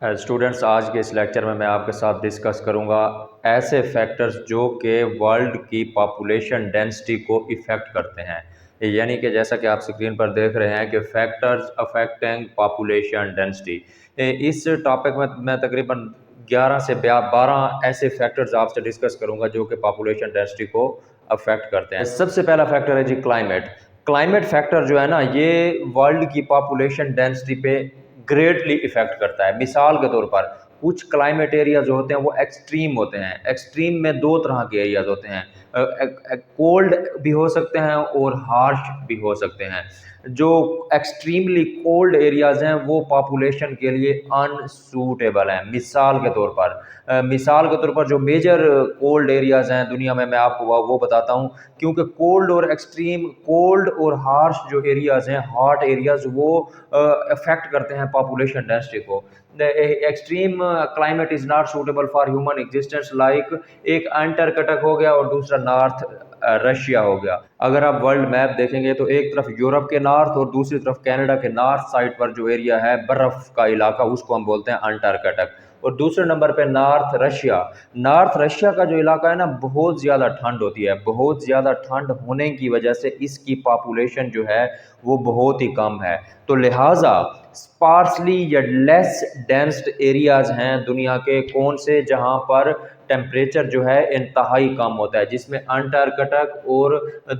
Students, آج کے اس lecture میں آپ کے ساتھ ڈسکس کروں گا ایسے فیکٹرز جو کہ ورلڈ کی پاپولیشن ڈینسٹی کو افیکٹ کرتے ہیں، یعنی کہ جیسا کہ آپ اسکرین پر دیکھ رہے ہیں کہ فیکٹرز افیکٹنگ پاپولیشن ڈینسٹی۔ اس ٹاپک میں تقریباً 11 سے 12 ایسے فیکٹرز آپ سے ڈسکس کروں گا جو کہ پاپولیشن ڈینسٹی کو افیکٹ کرتے ہیں۔ سب سے پہلا فیکٹر ہے جی کلائمیٹ۔ کلائمیٹ فیکٹر جو ہے نا، یہ ورلڈ کی پاپولیشن ڈینسٹی پہ گریٹلی افیکٹ کرتا ہے۔ مثال کے طور پر کچھ کلائمیٹ ایریاز جو ہوتے ہیں وہ ایکسٹریم ہوتے ہیں۔ ایکسٹریم میں دو طرح کے ایریاز ہوتے ہیں، کولڈ بھی ہو سکتے ہیں اور ہارش بھی ہو سکتے ہیں۔ جو ایکسٹریملی کولڈ ایریاز ہیں وہ پاپولیشن کے لیے ان سوٹیبل ہیں۔ مثال کے طور پر جو میجر کولڈ ایریاز ہیں دنیا میں آپ کو وہ بتاتا ہوں، کیونکہ کولڈ اور ایکسٹریم، کولڈ اور ہارش جو ایریاز ہیں، ہاٹ ایریاز، وہ افیکٹ کرتے ہیں پاپولیشن ڈینسٹی کو۔ Extreme climate is not suitable for human existence, like ایک انٹارکٹک ہو گیا اور دوسرا نارتھ رشیا ہو گیا۔ اگر آپ ورلڈ میپ دیکھیں گے تو ایک طرف یورپ کے نارتھ اور دوسری طرف کینیڈا کے نارتھ سائڈ پر جو ایریا ہے برف کا علاقہ، اس کو ہم بولتے ہیں انٹارکٹک، اور دوسرے نمبر پہ نارتھ رشیا۔ نارتھ رشیا کا جو علاقہ ہے نا، بہت زیادہ ٹھنڈ ہوتی ہے۔ بہت زیادہ ٹھنڈ ہونے کی وجہ سے اس کی پاپولیشن جو ہے وہ بہت ہی کم ہے، تو لہٰذا اسپارسلی یا لیس ڈینسڈ ایریاز ہیں دنیا کے کون سے، جہاں پر ٹیمپریچر جو ہے انتہائی کم ہوتا ہے، جس میں انٹارکٹک اور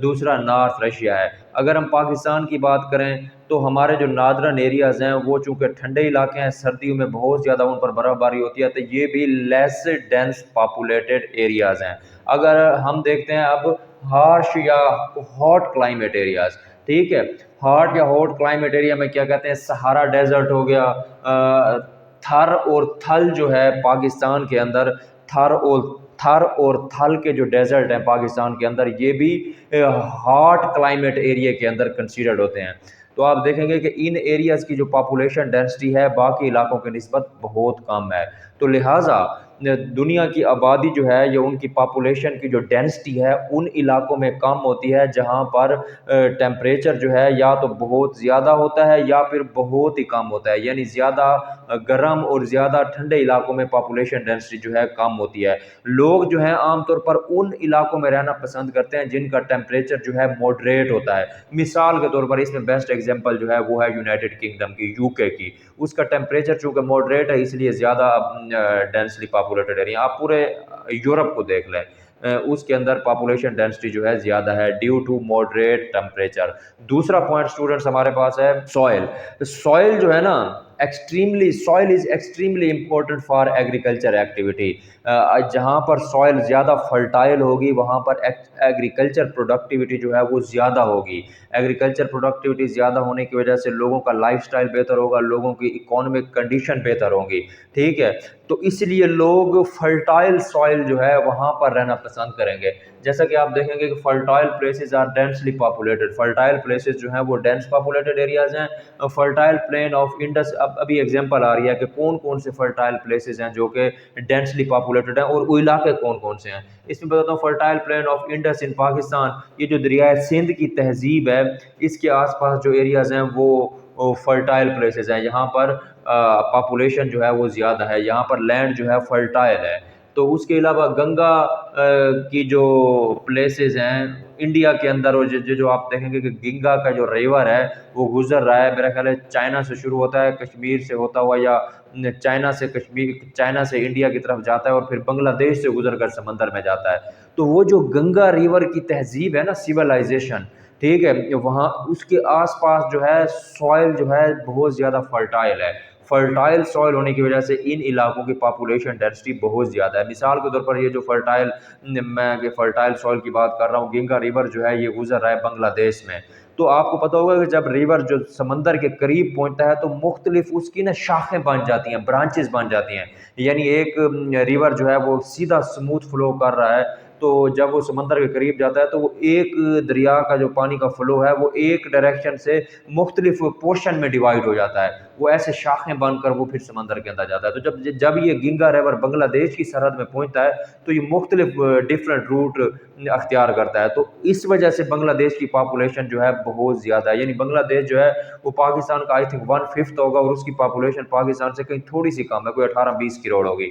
دوسرا نارتھ رشیا ہے۔ اگر ہم پاکستان کی بات کریں تو ہمارے جو نادرن ایریاز ہیں وہ چونکہ ٹھنڈے علاقے ہیں، سردیوں میں بہت زیادہ ان پر برف باری ہوتی ہے، تو یہ بھی لیس ڈینس پاپولیٹڈ ایریاز ہیں۔ اگر ہم دیکھتے ہیں اب ہارش یا ہاٹ کلائمیٹ ایریاز، ٹھیک ہے، ہاٹ یا ہاٹ کلائمیٹ ایریا میں کیا کہتے ہیں، سہارا ڈیزرٹ ہو گیا، تھر اور تھل جو ہے پاکستان کے اندر، تھر اور تھل کے جو ڈیزرٹ ہیں پاکستان کے اندر، یہ بھی ہاٹ کلائمیٹ ایریا کے اندر کنسیڈرڈ ہوتے ہیں۔ تو آپ دیکھیں گے کہ ان ایریاز کی جو پاپولیشن ڈینسٹی ہے باقی علاقوں کے نسبت بہت کم ہے، تو لہٰذا دنیا کی آبادی جو ہے یا ان کی پاپولیشن کی جو ڈینسٹی ہے ان علاقوں میں کم ہوتی ہے جہاں پر ٹیمپریچر جو ہے یا تو بہت زیادہ ہوتا ہے یا پھر بہت ہی کم ہوتا ہے، یعنی زیادہ گرم اور زیادہ ٹھنڈے علاقوں میں پاپولیشن ڈینسٹی جو ہے کم ہوتی ہے۔ لوگ جو ہیں عام طور پر ان علاقوں میں رہنا پسند کرتے ہیں جن کا ٹیمپریچر جو ہے ماڈریٹ ہوتا ہے۔ مثال کے طور پر اس میں بیسٹ ایگزامپل جو ہے وہ ہے یونائٹڈ کنگڈم کی، یو کے کی۔ اس کا ٹیمپریچر چونکہ ماڈریٹ ہے اس لیے زیادہ ڈینسلی پاپولیٹڈ ایریا۔ آپ پورے یورپ کو دیکھ لیں، اس کے اندر پاپولیشن ڈینسٹی جو ہے زیادہ ہے ڈیو ٹو ماڈریٹ ٹیمپریچر۔ دوسرا پوائنٹ اسٹوڈنٹس ہمارے پاس ہے سوئل۔ سوئل جو ہے نا، soil is extremely important for agriculture activity. جہاں پر سوئل زیادہ فرٹائل ہوگی وہاں پر ایگریکلچر پروڈکٹیوٹی جو ہے وہ زیادہ ہوگی۔ ایگریکلچر پروڈکٹیوٹی زیادہ ہونے کی وجہ سے لوگوں کا لائف سٹائل بہتر ہوگا، لوگوں کی اکانومک کنڈیشن بہتر ہوں گی، ٹھیک ہے، تو اس لیے لوگ فرٹائل سوئل جو ہے وہاں پر رہنا پسند کریں گے۔ جیسا کہ آپ دیکھیں گے کہ fertile places are densely populated. Fertile places جو ہیں وہ ڈینس پاپولیٹڈ ایریاز ہیں۔ فرٹائل پلین آف انڈس، ابھی ایگزامپل آ رہی ہے کہ کون کون سے فرٹائل پلیسز ہیں جو کہ ڈینسلی پاپولیٹڈ ہیں اور وہ علاقے کون کون سے ہیں۔ اس میں بتاتا ہوں، فرٹائل پلین آف انڈس ان پاکستان، یہ جو دریائے سندھ کی تہذیب ہے اس کے آس پاس جو ایریاز ہیں وہ فرٹائل پلیسز ہیں، یہاں پر پاپولیشن جو ہے وہ زیادہ ہے، یہاں پر لینڈ جو ہے فرٹائل ہے۔ تو اس کے علاوہ گنگا کی جو پلیسز ہیں انڈیا کے اندر، اور جو آپ دیکھیں گے کہ گنگا کا جو ریور ہے وہ گزر رہا ہے، میرا خیال ہے چائنا سے شروع ہوتا ہے، کشمیر سے ہوتا ہوا، یا چائنا سے انڈیا کی طرف جاتا ہے اور پھر بنگلہ دیش سے گزر کر سمندر میں جاتا ہے۔ تو وہ جو گنگا ریور کی تہذیب ہے نا، سیولائزیشن، ٹھیک ہے، وہاں اس کے آس پاس جو ہے سوائل جو ہے بہت زیادہ فرٹائل ہے۔ فرٹائل سوائل ہونے کی وجہ سے ان علاقوں کی پاپولیشن ڈینسٹی بہت زیادہ ہے۔ مثال کے طور پر یہ جو میں فرٹائل سوائل کی بات کر رہا ہوں، گنگا ریور جو ہے یہ گزر رہا ہے بنگلہ دیش میں۔ تو آپ کو پتہ ہوگا کہ جب ریور جو سمندر کے قریب پہنچتا ہے تو مختلف اس کی نا شاخیں بن جاتی ہیں، برانچز بن جاتی ہیں، یعنی ایک ریور جو ہے وہ سیدھا سموتھ فلو کر رہا ہے تو جب وہ سمندر کے قریب جاتا ہے تو وہ ایک دریا کا جو پانی کا فلو ہے وہ ایک ڈائریکشن سے مختلف پورشن میں ڈیوائڈ ہو جاتا ہے، وہ ایسے شاخیں بن کر وہ پھر سمندر کے اندر جاتا ہے۔ تو جب یہ گنگا ریور بنگلہ دیش کی سرحد میں پہنچتا ہے تو یہ مختلف ڈفرینٹ روٹ اختیار کرتا ہے، تو اس وجہ سے بنگلہ دیش کی پاپولیشن جو ہے بہت زیادہ ہے، یعنی بنگلہ دیش جو ہے وہ پاکستان کا آئی تھنک 1/5 ہوگا، اور اس کی پاپولیشن پاکستان سے کہیں تھوڑی سی کم ہے، کوئی 18-20 کروڑ ہوگی۔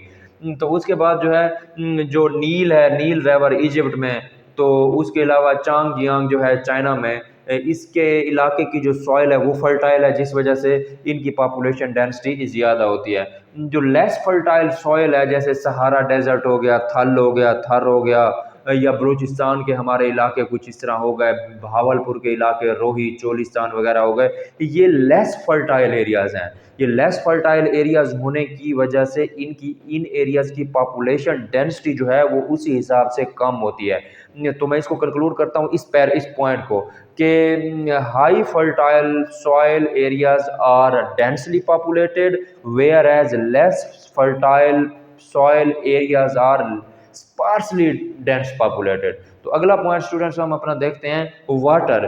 تو اس کے بعد جو ہے جو نیل ہے، نیل ریور ایجپٹ میں، تو اس کے علاوہ چانگ جیانگ جو ہے چائنا میں، اس کے علاقے کی جو سوائل ہے وہ فرٹائل ہے، جس وجہ سے ان کی پاپولیشن ڈینسٹی زیادہ ہوتی ہے۔ جو لیس فرٹائل سوائل ہے جیسے سہارا ڈیزرٹ ہو گیا، تھل ہو گیا، تھر ہو گیا، یا بلوچستان کے ہمارے علاقے کچھ اس طرح ہو گئے، بھاولپور کے علاقے، روہی، چولستان وغیرہ ہو گئے، یہ لیس فرٹائل ایریاز ہیں۔ یہ لیس فرٹائل ایریاز ہونے کی وجہ سے ان ایریاز کی پاپولیشن ڈینسٹی جو ہے وہ اسی حساب سے کم ہوتی ہے۔ تو میں اس کو کنکلوڈ کرتا ہوں اس پوائنٹ کو کہ high fertile soil areas are densely populated whereas less fertile soil areas are sparsely dense populated. تو اگلا پوائنٹ اسٹوڈنٹس ہم اپنا دیکھتے ہیں واٹر،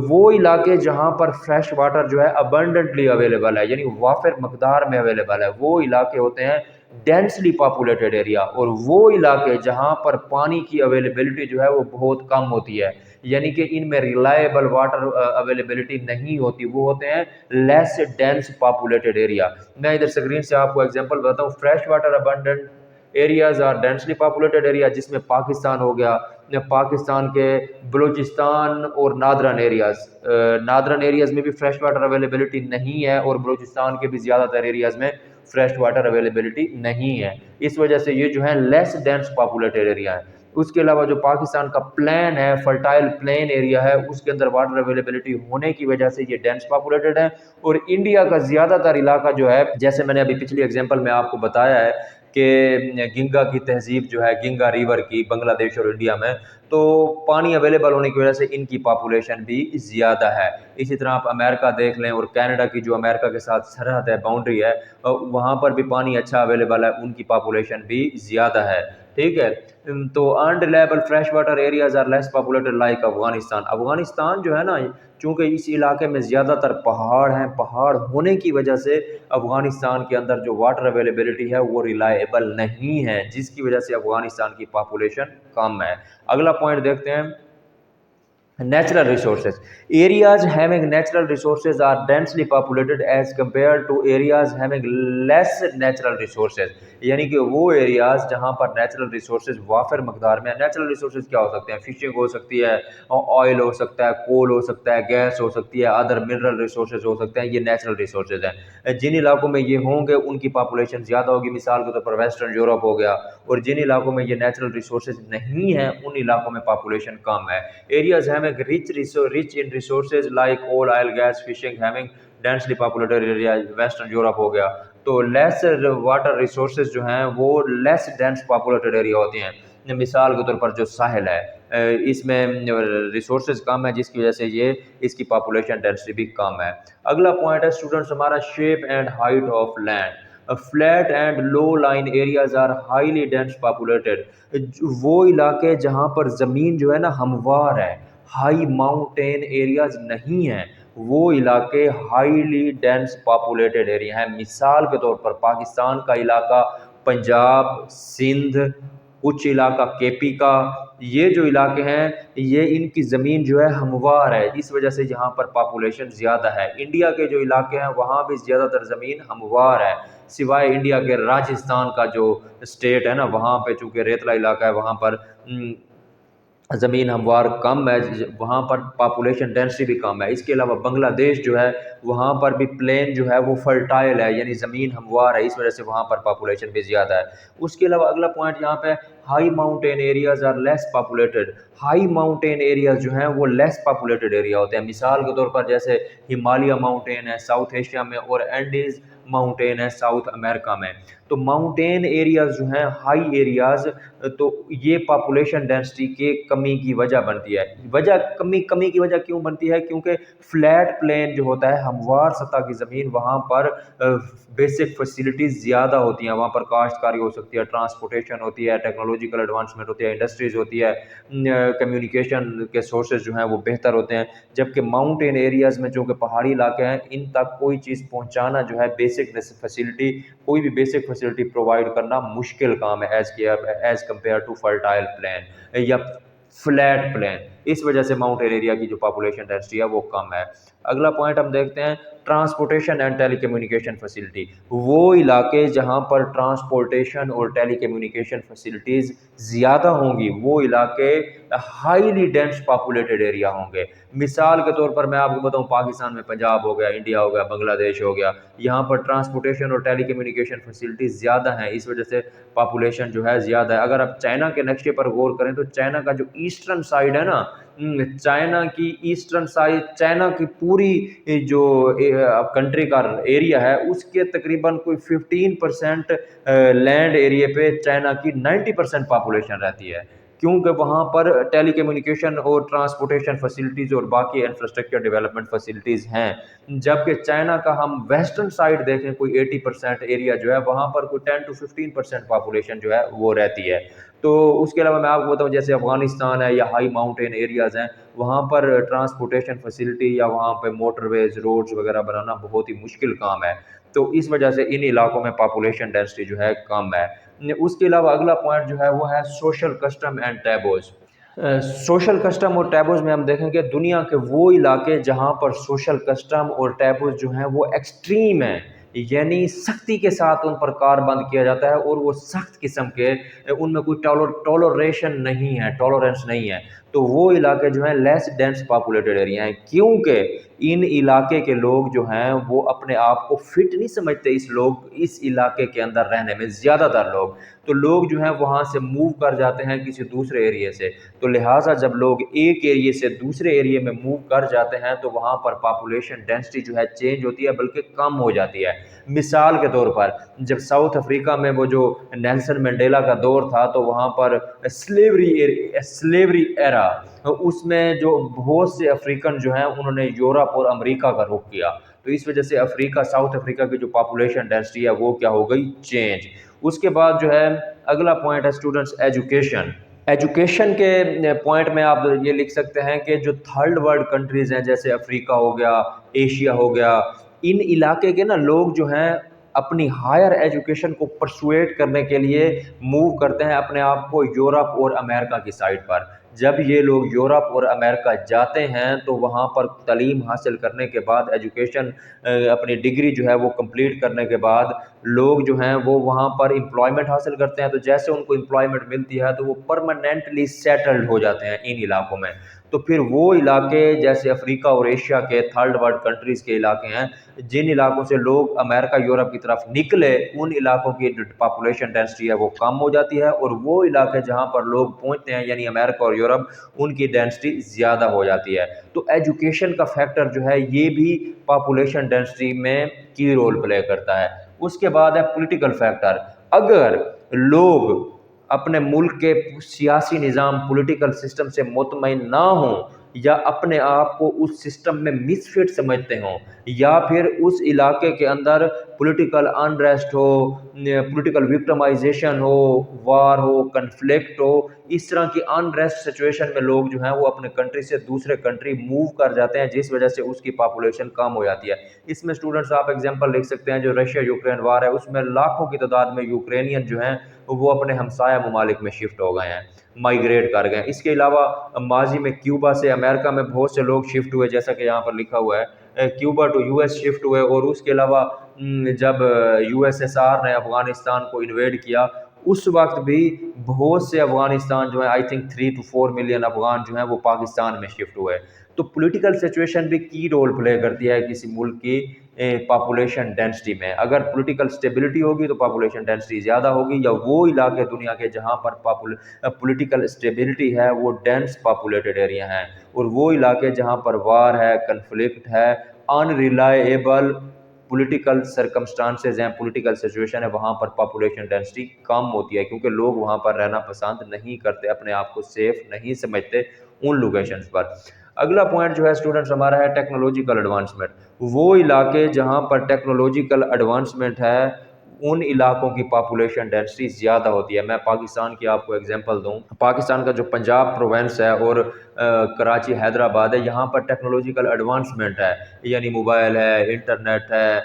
وہ علاقے جہاں پر فریش واٹر جو ہے ابنڈنٹلی اویلیبل ہے، یعنی وافر مقدار میں اویلیبل ہے، وہ علاقے ہوتے ہیں ڈینسلی پاپولیٹڈ ایریا، اور وہ علاقے جہاں پر پانی کی اویلیبلٹی جو ہے وہ بہت کم ہوتی ہے، یعنی کہ ان میں ریلائبل واٹر اویلیبلٹی نہیں ہوتی، وہ ہوتے ہیں لیس ڈینس پاپولیٹڈ ایریا۔ میں ادھر اسکرین سے آپ کو ایگزامپل بتاتا ہوں، fresh water abundant areas are densely populated area, جس میں پاکستان ہو گیا، پاکستان کے بلوچستان اور نادرن ایریاز میں بھی فریش واٹر اویلیبلٹی نہیں ہے، اور بلوچستان کے بھی زیادہ تر ایریاز میں فریش واٹر اویلیبلٹی نہیں ہے، اس وجہ سے یہ جو ہے لیس ڈینس پاپولیٹڈ ایریا ہے۔ اس کے علاوہ جو پاکستان کا پلین ہے، فرٹائل پلین ایریا ہے، اس کے اندر واٹر اویلیبلٹی ہونے کی وجہ سے یہ ڈینس پاپولیٹڈ ہے، اور انڈیا کا زیادہ تر علاقہ جو ہے، جیسے میں نے ابھی پچھلی ایگزامپل میں آپ کو بتایا ہے کہ گنگا کی تہذیب جو ہے، گنگا ریور کی بنگلہ دیش اور انڈیا میں، تو پانی اویلیبل ہونے کی وجہ سے ان کی پاپولیشن بھی زیادہ ہے۔ اسی طرح آپ امریکہ دیکھ لیں، اور کینیڈا کی جو امریکہ کے ساتھ سرحد ہے، باؤنڈری ہے، وہاں پر بھی پانی اچھا اویلیبل ہے، ان کی پاپولیشن بھی زیادہ ہے، ٹھیک ہے۔ تو unreliable fresh water areas are less populated like Afghanistan جو ہے نا، چونکہ اس علاقے میں زیادہ تر پہاڑ ہیں، پہاڑ ہونے کی وجہ سے افغانستان کے اندر جو واٹر اویلیبلٹی ہے وہ ریلائبل نہیں ہے، جس کی وجہ سے افغانستان کی پاپولیشن کم ہے۔ اگلا پوائنٹ دیکھتے ہیں، natural resources, areas having natural resources are densely populated as compare to areas having less natural resources, یعنی کہ وہ ایریاز جہاں پر نیچرل ریسورسز وافر مقدار میں، نیچرل ریسورسز کیا ہو سکتے ہیں؟ فشنگ ہو سکتی ہے، آئل ہو سکتا ہے، کول ہو سکتا ہے، گیس ہو سکتی ہے، ادر منرل ریسورسز ہو سکتے ہیں، یہ نیچرل ریسورسز ہیں۔ جن علاقوں میں یہ ہوں گے ان کی پاپولیشن زیادہ ہوگی، مثال کے طور پر ویسٹرن یورپ ہو گیا، اور جن علاقوں میں یہ نیچرل ریسورسز نہیں ہیں ان علاقوں میں پاپولیشن کم ہے۔ Areas having rich in resources like coal, oil, gas, fishing having densely populated area Western Europe ہو گیا، تو لیس واٹر ریسورسز جو ہیں وہ لیس ڈینس پاپولیٹڈ ایریا ہوتے ہیں، مثال کے طور پر جو ساحل ہے اس میں ریسورسز کم ہے، جس کی وجہ سے یہ اس کی پاپولیشن ڈینسٹی بھی کم ہے۔ اگلا پوائنٹ ہے اسٹوڈنٹس ہمارا shape and height of land, flat and low lying areas are highly dense populated, وہ علاقے جہاں پر زمین جو ہے نا ہموار ہے، ہائی ماؤنٹین ایریاز نہیں ہیں، وہ علاقے ہائیلی ڈینس پاپولیٹڈ ایریا ہیں۔ مثال کے طور پر پاکستان کا علاقہ، پنجاب، سندھ، کچھ علاقہ کے پی کا، یہ جو علاقے ہیں یہ ان کی زمین جو ہے ہموار ہے، اس وجہ سے یہاں پر پاپولیشن زیادہ ہے۔ انڈیا کے جو علاقے ہیں وہاں بھی زیادہ تر زمین ہموار ہے، سوائے انڈیا کے راجستھان کا جو اسٹیٹ ہے نا، وہاں پہ چونکہ ریتلا علاقہ ہے، وہاں پر زمین ہموار کم ہے، وہاں پر پاپولیشن ڈینسٹی بھی کم ہے۔ اس کے علاوہ بنگلہ دیش جو ہے وہاں پر بھی پلین جو ہے وہ فرٹائل ہے، یعنی زمین ہموار ہے، اس وجہ سے وہاں پر پاپولیشن بھی زیادہ ہے۔ اس کے علاوہ اگلا پوائنٹ یہاں پہ، high mountain areas are less populated, high mountain areas جو ہیں وہ لیس پاپولیٹڈ ایریا ہوتے ہیں، مثال کے طور پر جیسے ہمالیہ ماؤنٹین ہے ساؤتھ ایشیا میں، اور اینڈیز ماؤنٹین ہے ساؤتھ امریکہ میں۔ تو ماؤنٹین ایریاز جو ہیں، ہائی ایریاز، تو یہ پاپولیشن ڈینسٹی کے کمی کی وجہ بنتی ہے۔ کمی کی وجہ کیوں بنتی ہے؟ کیونکہ فلیٹ پلین جو ہوتا ہے ہموار سطح کی زمین، وہاں پر بیسک فیسلٹیز زیادہ ہوتی ہیں، وہاں پر کاشتکاری ہو سکتی ہے، ٹرانسپورٹیشن ہوتی ہے، ٹیکنالوجیکل ایڈوانسمنٹ ہوتی ہے، انڈسٹریز ہوتی ہے، کمیونیکیشن کے سورسز جو ہیں وہ بہتر ہوتے ہیں. جبکہ ماؤنٹین ایریاز میں جو کہ پہاڑی علاقے ہیں، ان تک کوئی چیز پہنچانا جو ہے بیسک فیسلٹی، کوئی بھی بیسک فیسلٹی پرووائڈ کرنا مشکل کام ہے as compare to fertile plain یا فلیٹ پلین. اس وجہ سے ماؤنٹین ایریا کی جو پاپولیشن ڈینسٹی ہے وہ کم ہے. اگلا پوائنٹ ہم دیکھتے ہیں transportation and telecommunication facility. وہ علاقے جہاں پر ٹرانسپورٹیشن اور ٹیلی کمیونیکیشن فیسلٹیز زیادہ ہوں گی، وہ علاقے ہائیلی ڈینس پاپولیٹڈ ایریا ہوں گے. مثال کے طور پر میں آپ کو بتاؤں، پاکستان میں پنجاب ہو گیا، انڈیا ہو گیا، بنگلہ دیش ہو گیا، یہاں پر ٹرانسپورٹیشن اور ٹیلی کمیونیکیشن فیسلٹیز زیادہ ہیں، اس وجہ سے پاپولیشن جو ہے زیادہ ہے. اگر آپ چائنا کے نقشے پر غور کریں تو چائنا کا جو ایسٹرن سائڈ ہے نا، چائنا کی ایسٹرن سائڈ، چائنا کی پوری جو کنٹری کا ایریا ہے، اس کے تقریباً کوئی 15% لینڈ ایریا پہ چائنا کی 90% پاپولیشن رہتی ہے، کیونکہ وہاں پر ٹیلی کمیونیکیشن اور ٹرانسپورٹیشن فیسلٹیز اور باقی انفراسٹرکچر ڈیولپمنٹ فیسلٹیز ہیں. جبکہ چائنا کا ہم ویسٹرن سائڈ دیکھیں، کوئی 80% ایریا جو ہے، وہاں پر کوئی 10 to 15% پاپولیشن جو ہے وہ رہتی ہے. تو اس کے علاوہ میں آپ کو بتاؤں، جیسے افغانستان ہے یا ہائی ماؤنٹین ایریاز ہیں، وہاں پر ٹرانسپورٹیشن فیسلٹی یا وہاں پہ موٹر ویز، روڈز وغیرہ بنانا بہت ہی مشکل کام ہے. تو اس وجہ سے ان علاقوں میں پاپولیشن ڈینسٹی جو ہے کم ہے. اس کے علاوہ اگلا پوائنٹ جو ہے وہ ہے social custom and taboos. Social custom اور ٹیبوز میں ہم دیکھیں کہ دنیا کے وہ علاقے جہاں پر سوشل کسٹم اور ٹیبوز جو ہیں وہ ایکسٹریم ہیں، یعنی سختی کے ساتھ ان پر کاربند کیا جاتا ہے، اور وہ سخت قسم کے، ان میں کوئی ٹالوریشن نہیں ہے، ٹالورنس نہیں ہے. تو وہ علاقے جو ہیں لیس ڈینس پاپولیٹڈ ایریا ہیں، کیونکہ ان علاقے کے لوگ جو ہیں وہ اپنے آپ کو فٹ نہیں سمجھتے اس علاقے کے اندر رہنے میں. زیادہ تر لوگ جو ہیں وہاں سے موو کر جاتے ہیں کسی دوسرے ایریے سے. تو لہٰذا جب لوگ ایک ایریے سے دوسرے ایریے میں موو کر جاتے ہیں تو وہاں پر پاپولیشن ڈینسٹی جو ہے چینج ہوتی ہے، بلکہ کم ہو جاتی ہے. مثال کے طور پر جب ساؤتھ افریقہ میں وہ جو نیلسن منڈیلا کا دور تھا، تو وہاں پر سلیوری ایرا، اس میں جو بہت سے افریقن جو ہیں انہوں نے یورپ اور امریکہ کا رخ کیا. تو اس وجہ سے ساؤتھ افریقہ کی جو پاپولیشن ڈینسٹی ہے وہ کیا ہو گئی؟ چینج. اس کے بعد جو ہے اگلا پوائنٹ ہے اسٹوڈنٹس ایجوکیشن. ایجوکیشن کے پوائنٹ میں آپ یہ لکھ سکتے ہیں کہ جو تھرڈ ورلڈ کنٹریز ہیں، جیسے افریقہ ہو گیا، ایشیا ہو گیا، ان علاقے کے نا لوگ جو ہیں اپنی ہائر ایجوکیشن کو پرسویٹ کرنے کے لیے موو کرتے ہیں اپنے آپ کو یورپ اور امریکہ کی سائڈ پر. جب یہ لوگ یورپ اور امریکہ جاتے ہیں تو وہاں پر تعلیم حاصل کرنے کے بعد، ایجوکیشن اپنی ڈگری جو ہے وہ کمپلیٹ کرنے کے بعد، لوگ جو ہیں وہ وہاں پر امپلائمنٹ حاصل کرتے ہیں. تو جیسے ان کو امپلائمنٹ ملتی ہے تو وہ پرماننٹلی سیٹلڈ ہو جاتے ہیں ان علاقوں میں. تو پھر وہ علاقے جیسے افریقہ اور ایشیا کے تھرڈ ورلڈ کنٹریز کے علاقے ہیں، جن علاقوں سے لوگ امریکہ یورپ کی طرف نکلے، ان علاقوں کی پاپولیشن ڈینسٹی ہے وہ کم ہو جاتی ہے، اور وہ علاقے جہاں پر لوگ پہنچتے ہیں یعنی امریکہ اور یورپ، ان کی ڈینسٹی زیادہ ہو جاتی ہے. تو ایجوکیشن کا فیکٹر جو ہے یہ بھی پاپولیشن ڈینسٹی میں کی رول پلے کرتا ہے. اس کے بعد ہے پولیٹیکل فیکٹر. اگر لوگ اپنے ملک کے سیاسی نظام، پولیٹیکل سسٹم سے مطمئن نہ ہوں، یا اپنے آپ کو اس سسٹم میں مس فٹ سمجھتے ہوں، یا پھر اس علاقے کے اندر پولیٹیکل انریسٹ ہو، پولیٹیکل وکٹمائزیشن ہو، وار ہو، کنفلکٹ ہو، اس طرح کی انریسٹ سچویشن میں لوگ جو ہیں وہ اپنے کنٹری سے دوسرے کنٹری موو کر جاتے ہیں، جس وجہ سے اس کی پاپولیشن کم ہو جاتی ہے. اس میں اسٹوڈنٹس آپ ایگزامپل لکھ سکتے ہیں، جو رشیا یوکرین وار ہے، اس میں لاکھوں کی تعداد میں یوکرینین جو ہیں وہ اپنے ہمسایہ ممالک میں شفٹ ہو گئے ہیں، مائیگریٹ کر گئے ہیں. اس کے علاوہ ماضی میں کیوبا سے امریکہ میں بہت سے لوگ شفٹ ہوئے، جیسا کہ یہاں پر لکھا ہوا ہے، Cuba to US shift ہوئے. اور اس کے علاوہ جب یو ایس ایس آر نے افغانستان کو انویڈ کیا، اس وقت بھی بہت سے افغانستان جو ہیں، I think 3 to 4 million Afghan جو ہیں وہ پاکستان میں شفٹ ہوئے. تو پولیٹیکل سچویشن بھی کی رول پلے کرتی ہے کسی ملک کی پاپولیشن ڈینسٹی میں. اگر پولیٹیکل سٹیبلٹی ہوگی تو پاپولیشن ڈینسٹی زیادہ ہوگی، یا وہ علاقے دنیا کے جہاں پر پولیٹیکل سٹیبلٹی ہے وہ ڈینس پاپولیٹڈ ایریا ہیں، اور وہ علاقے جہاں پر وار ہے، کنفلکٹ ہے، ان ریلائیبل پولیٹیکل سرکمسٹانسز ہیں، پولیٹیکل سچویشن ہے، وہاں پر پاپولیشن ڈینسٹی کم ہوتی ہے، کیونکہ لوگ وہاں پر رہنا پسند نہیں کرتے، اپنے آپ کو سیف نہیں سمجھتے ان لوکیشنز پر. اگلا پوائنٹ جو ہے اسٹوڈنٹس ہمارا ہے ٹیکنالوجیکل ایڈوانسمنٹ. وہ علاقے جہاں پر ٹیکنالوجیکل ایڈوانسمنٹ ہے ان علاقوں کی پاپولیشن ڈینسٹی زیادہ ہوتی ہے۔ میں پاکستان کی آپ کو ایگزامپل دوں، پاکستان کا جو پنجاب پروونس ہے اور کراچی حیدرآباد ہے، یہاں پر ٹیکنالوجیکل ایڈوانسمنٹ ہے، یعنی موبائل ہے، انٹرنیٹ ہے،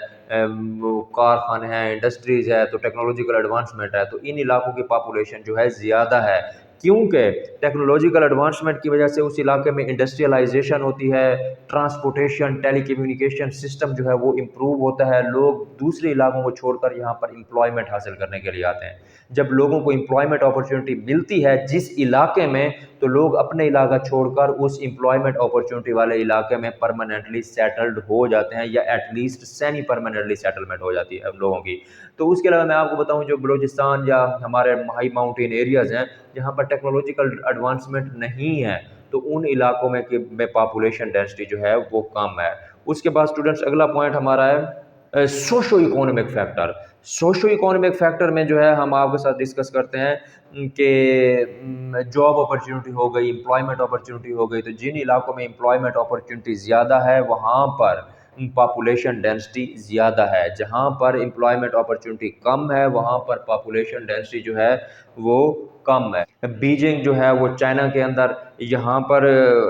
کارخانے ہیں، انڈسٹریز ہے، تو ٹیکنالوجیکل ایڈوانسمنٹ ہے، تو ان علاقوں کی پاپولیشن جو ہے زیادہ ہے، کیونکہ ٹیکنالوجیکل ایڈوانسمنٹ کی وجہ سے اس علاقے میں انڈسٹریلائزیشن ہوتی ہے، ٹرانسپورٹیشن، ٹیلی کمیونیکیشن سسٹم جو ہے وہ امپروو ہوتا ہے، لوگ دوسرے علاقوں کو چھوڑ کر یہاں پر امپلائمنٹ حاصل کرنے کے لیے آتے ہیں۔ جب لوگوں کو امپلائمنٹ اپرچونٹی ملتی ہے جس علاقے میں، تو لوگ اپنے علاقہ چھوڑ کر اس امپلائمنٹ اپرچونٹی والے علاقے میں پرماننٹلی سیٹلڈ ہو جاتے ہیں، یا at least semi permanently settlement ہو جاتی ہے لوگوں کی۔ تو اس کے علاوہ میں آپ کو بتاؤں جو بلوچستان یا ہمارے ہائی ماؤنٹین ایریاز ہیں جہاں پر ٹیکنالوجیکل ایڈوانسمنٹ نہیں ہے، تو ان علاقوں میں پاپولیشن ڈینسٹی جو ہے وہ کم ہے۔ اس کے بعد اسٹوڈنٹس اگلا پوائنٹ ہمارا ہے سوشو اکونومک فیکٹر۔ سوشو اکونومک فیکٹر میں جو ہے ہم آپ کے ساتھ ڈسکس کرتے ہیں کہ جاب اپرچونٹی ہو گئی، امپلائمنٹ اپرچونٹی ہو گئی، تو جن علاقوں میں امپلائمنٹ اپرچونٹی زیادہ ہے وہاں پر پاپولیشن ڈینسٹی زیادہ ہے، جہاں پر امپلائمنٹ اپرچونٹی کم ہے وہاں پر پاپولیشن ڈینسٹی جو ہے وہ کم ہے۔ بیجنگ جو ہے وہ چائنا کے اندر، یہاں پر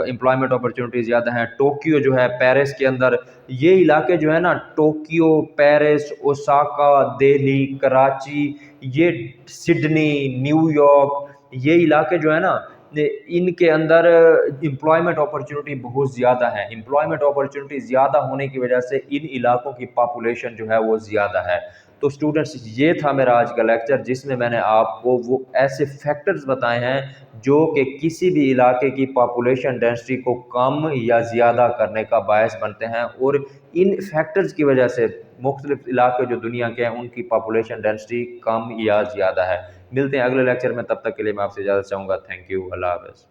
امپلائمنٹ اپرچونٹی زیادہ ہیں۔ ٹوکیو جو ہے پیرس کے اندر، یہ علاقے جو ہے نا، Tokyo, Paris, Osaka, Delhi, Karachi, یہ سڈنی، نیو یارک، یہ علاقے جو ہے نا، ان کے اندر امپلائمنٹ اپرچونٹی بہت زیادہ ہے۔ امپلائمنٹ اپرچونٹی زیادہ ہونے کی وجہ سے ان علاقوں کی پاپولیشن جو ہے وہ زیادہ ہے۔ تو اسٹوڈنٹس یہ تھا میرا آج کا لیکچر، جس میں نے آپ کو وہ ایسے فیکٹرز بتائے ہیں جو کہ کسی بھی علاقے کی پاپولیشن ڈینسٹی کو کم یا زیادہ کرنے کا باعث بنتے ہیں، اور ان فیکٹرز کی وجہ سے مختلف علاقے جو دنیا کے ہیں ان کی پاپولیشن ڈینسٹی کم یا زیادہ ہے۔ ملتے ہیں اگلے لیکچر میں، تب تک کے لیے میں آپ سے اجازت چاہوں گا۔ تھینک یو، اللہ حافظ۔